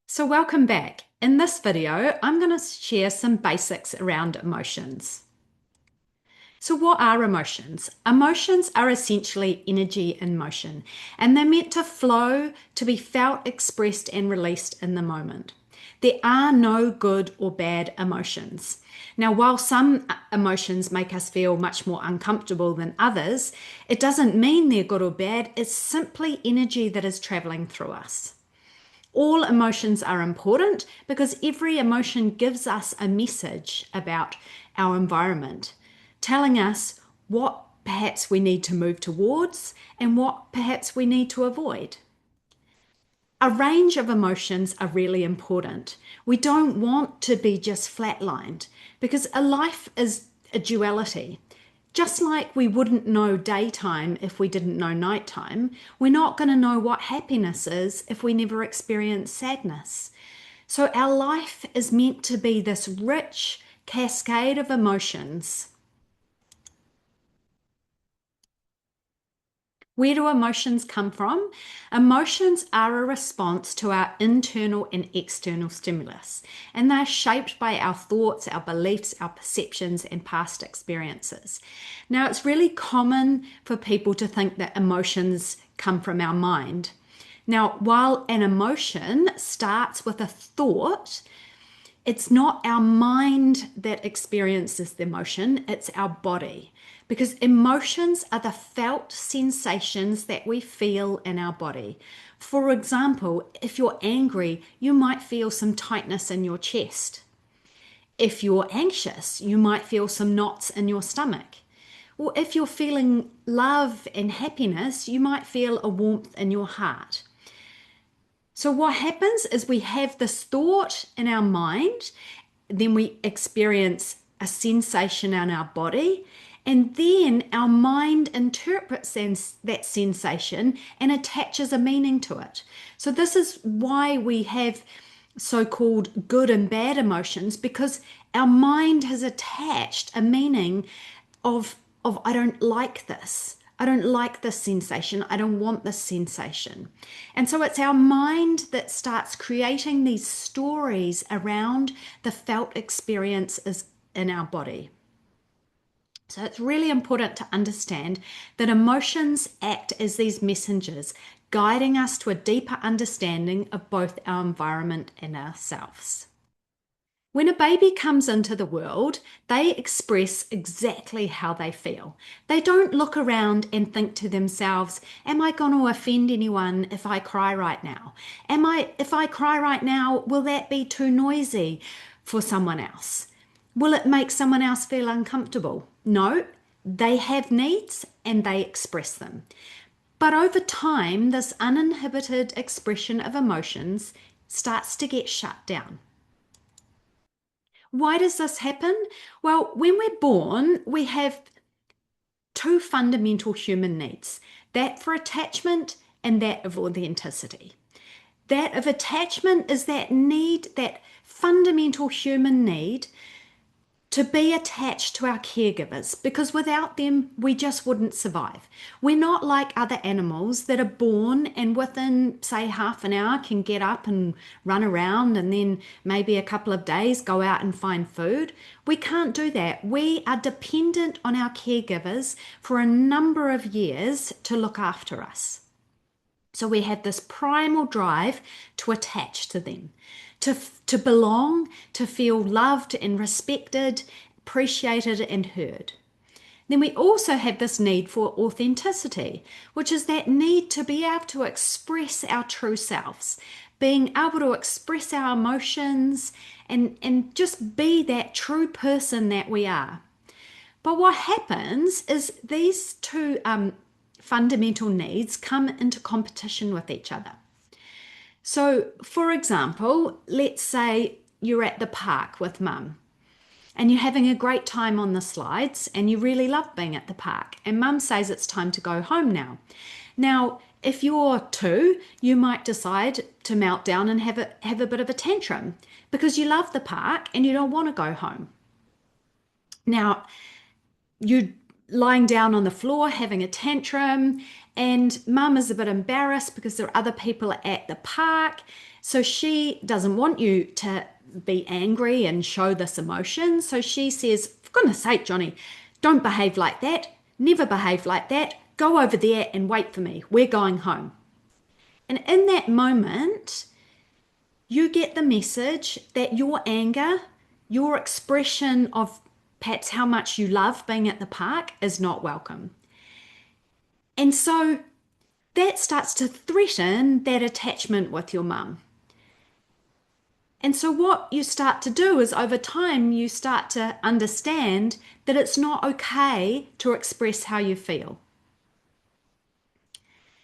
So welcome back. In this video, I'm going to share some basics around emotions. So what are emotions? Emotions are essentially energy in motion, and they're meant to flow, to be felt, expressed, and released in the moment. There are no good or bad emotions. Now, while some emotions make us feel much more uncomfortable than others, it doesn't mean they're good or bad. It's simply energy that is traveling through us. All emotions are important because every emotion gives us a message about our environment, telling us what perhaps we need to move towards and what perhaps we need to avoid. A range of emotions are really important. We don't want to be just flatlined because a life is a duality. Just like we wouldn't know daytime if we didn't know nighttime, we're not going to know what happiness is if we never experience sadness. So our life is meant to be this rich cascade of emotions. Where do emotions come from? Emotions are a response to our internal and external stimulus, and they're shaped by our thoughts, our beliefs, our perceptions, and past experiences. Now, it's really common for people to think that emotions come from our mind. Now, while an emotion starts with a thought, it's not our mind that experiences the emotion, it's our body. Because emotions are the felt sensations that we feel in our body. For example, if you're angry, you might feel some tightness in your chest. If you're anxious, you might feel some knots in your stomach. Or if you're feeling love and happiness, you might feel a warmth in your heart. So, what happens is we have this thought in our mind, then we experience a sensation in our body, and then our mind interprets that sensation and attaches a meaning to it. So, this is why we have so called good and bad emotions because our mind has attached a meaning of I don't like this. I don't like this sensation. I don't want this sensation. And so it's our mind that starts creating these stories around the felt experiences in our body. So it's really important to understand that emotions act as these messengers, guiding us to a deeper understanding of both our environment and ourselves. When a baby comes into the world, they express exactly how they feel. They don't look around and think to themselves, am I going to offend anyone if I cry right now? If I cry right now, will that be too noisy for someone else? Will it make someone else feel uncomfortable? No, they have needs and they express them. But over time, this uninhibited expression of emotions starts to get shut down. Why does this happen? Well, when we're born, we have two fundamental human needs, that for attachment and that of authenticity. That of attachment is that need, that fundamental human need to be attached to our caregivers because without them, we just wouldn't survive. We're not like other animals that are born and within, say, half an hour can get up and run around and then maybe a couple of days go out and find food. We can't do that. We are dependent on our caregivers for a number of years to look after us. So we have this primal drive to attach to them, to belong, to feel loved and respected, appreciated and heard. Then we also have this need for authenticity, which is that need to be able to express our true selves, being able to express our emotions and just be that true person that we are. But what happens is these two fundamental needs come into competition with each other. So, for example, let's say you're at the park with mum and you're having a great time on the slides and you really love being at the park, and mum says it's time to go home now. Now, if you're two, you might decide to melt down and have a bit of a tantrum because you love the park and you don't want to go home. Now, you lying down on the floor having a tantrum And mum is a bit embarrassed because there are other people at the park. So she doesn't want you to be angry and show this emotion. So she says, for goodness sake, Johnny, don't behave like that. Never behave like that. Go over there and wait for me. We're going home. And in that moment, you get the message that your anger, your expression of perhaps how much you love being at the park is not welcome. And so that starts to threaten that attachment with your mum. And so what you start to do is over time, you start to understand that it's not okay to express how you feel.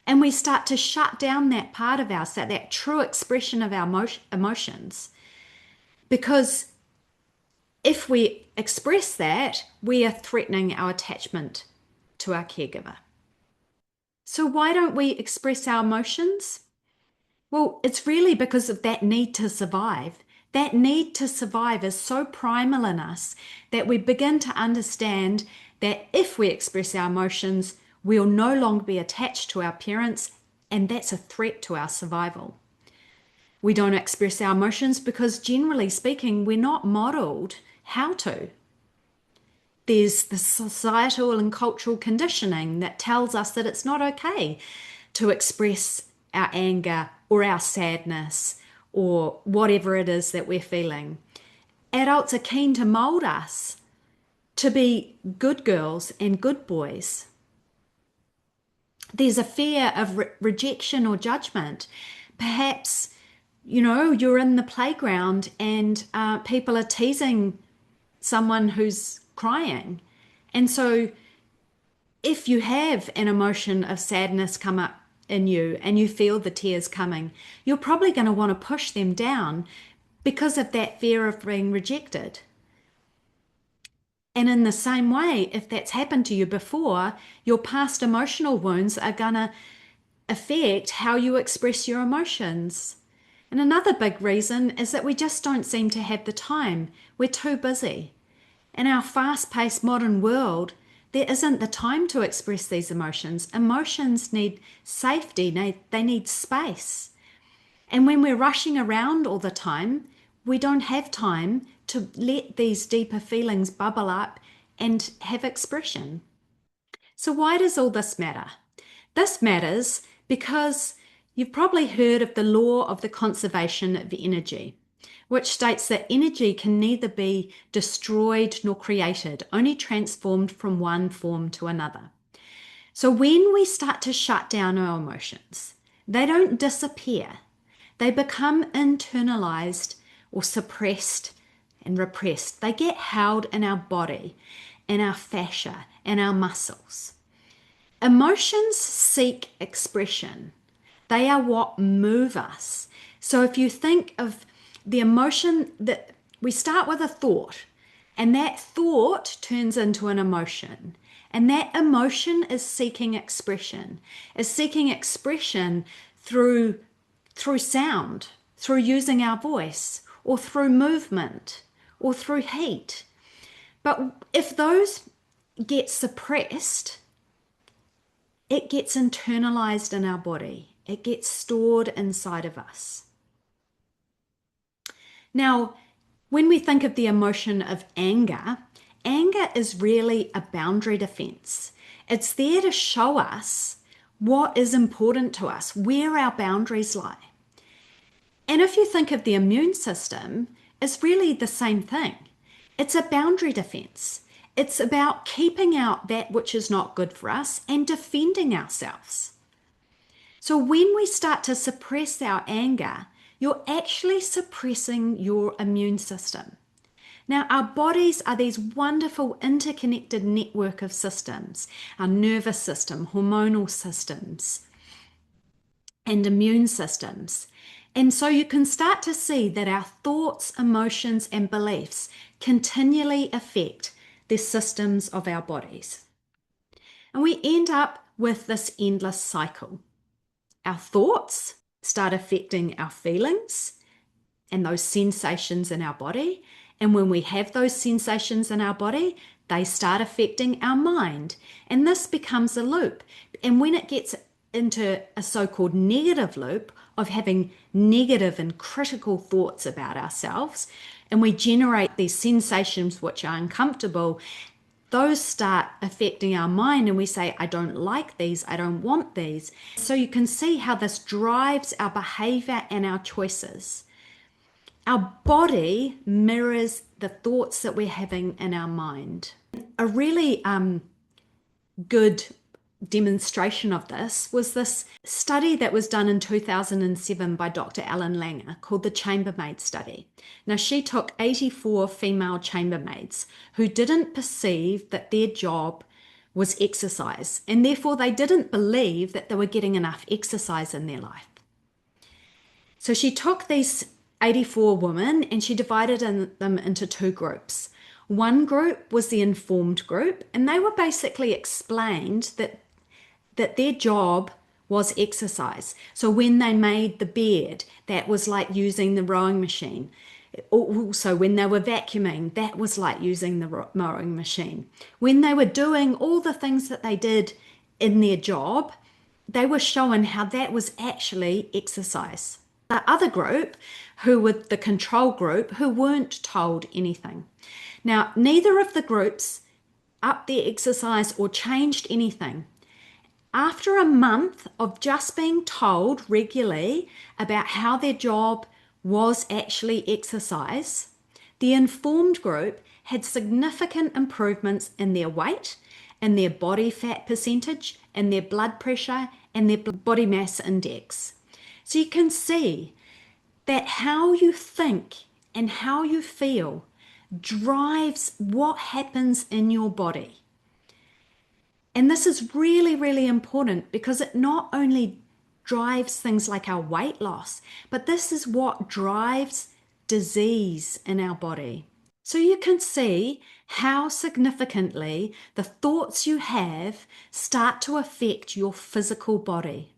And we start to shut down that part of ourselves, that true expression of our emotions. Because if we express that, we are threatening our attachment to our caregiver. So why don't we express our emotions? Well, it's really because of that need to survive. That need to survive is so primal in us that we begin to understand that if we express our emotions, we'll no longer be attached to our parents, and that's a threat to our survival. We don't express our emotions because, generally speaking, we're not modeled how to. There's the societal and cultural conditioning that tells us that it's not okay to express our anger or our sadness or whatever it is that we're feeling. Adults are keen to mold us to be good girls and good boys. There's a fear of rejection or judgment. Perhaps, you're in the playground and people are teasing someone who's crying. And so if you have an emotion of sadness come up in you and you feel the tears coming, you're probably going to want to push them down because of that fear of being rejected. And in the same way, if that's happened to you before, your past emotional wounds are going to affect how you express your emotions. And another big reason is that we just don't seem to have the time. We're too busy. In our fast-paced modern world, there isn't the time to express these emotions. Emotions need safety, they need space. And when we're rushing around all the time, we don't have time to let these deeper feelings bubble up and have expression. So why does all this matter? This matters because you've probably heard of the law of the conservation of energy, which states that energy can neither be destroyed nor created, only transformed from one form to another. So when we start to shut down our emotions, they don't disappear. They become internalized or suppressed and repressed. They get held in our body, in our fascia, and our muscles. Emotions seek expression. They are what move us. So if you think of the emotion, that we start with a thought, and that thought turns into an emotion. And that emotion is seeking expression, through sound, through using our voice, or through movement, or through heat. But if those get suppressed, it gets internalized in our body. It gets stored inside of us. Now, when we think of the emotion of anger, anger is really a boundary defense. It's there to show us what is important to us, where our boundaries lie. And if you think of the immune system, it's really the same thing. It's a boundary defense. It's about keeping out that which is not good for us and defending ourselves. So when we start to suppress our anger, you're actually suppressing your immune system. Now, our bodies are these wonderful interconnected network of systems, our nervous system, hormonal systems, and immune systems. And so you can start to see that our thoughts, emotions, and beliefs continually affect the systems of our bodies. And we end up with this endless cycle. Our thoughts start affecting our feelings and those sensations in our body. And when we have those sensations in our body, they start affecting our mind. And this becomes a loop. And when it gets into a so-called negative loop of having negative and critical thoughts about ourselves, and we generate these sensations which are uncomfortable, those start affecting our mind, and we say, I don't like these, I don't want these. So you can see how this drives our behavior and our choices. Our body mirrors the thoughts that we're having in our mind. A really good demonstration of this was this study that was done in 2007 by Dr. Ellen Langer called the Chambermaid Study. Now, she took 84 female chambermaids who didn't perceive that their job was exercise, and therefore they didn't believe that they were getting enough exercise in their life. So she took these 84 women and she divided them into two groups. One group was the informed group, and they were basically explained that their job was exercise. So when they made the bed, that was like using the rowing machine. Also, when they were vacuuming, that was like using the mowing machine. When they were doing all the things that they did in their job, they were shown how that was actually exercise. The other group, who were the control group, who weren't told anything. Now, neither of the groups upped their exercise or changed anything. After a month of just being told regularly about how their job was actually exercise, the informed group had significant improvements in their weight, in their body fat percentage, in their blood pressure, and their body mass index. So you can see that how you think and how you feel drives what happens in your body. And this is really, really important because it not only drives things like our weight loss, but this is what drives disease in our body. So you can see how significantly the thoughts you have start to affect your physical body.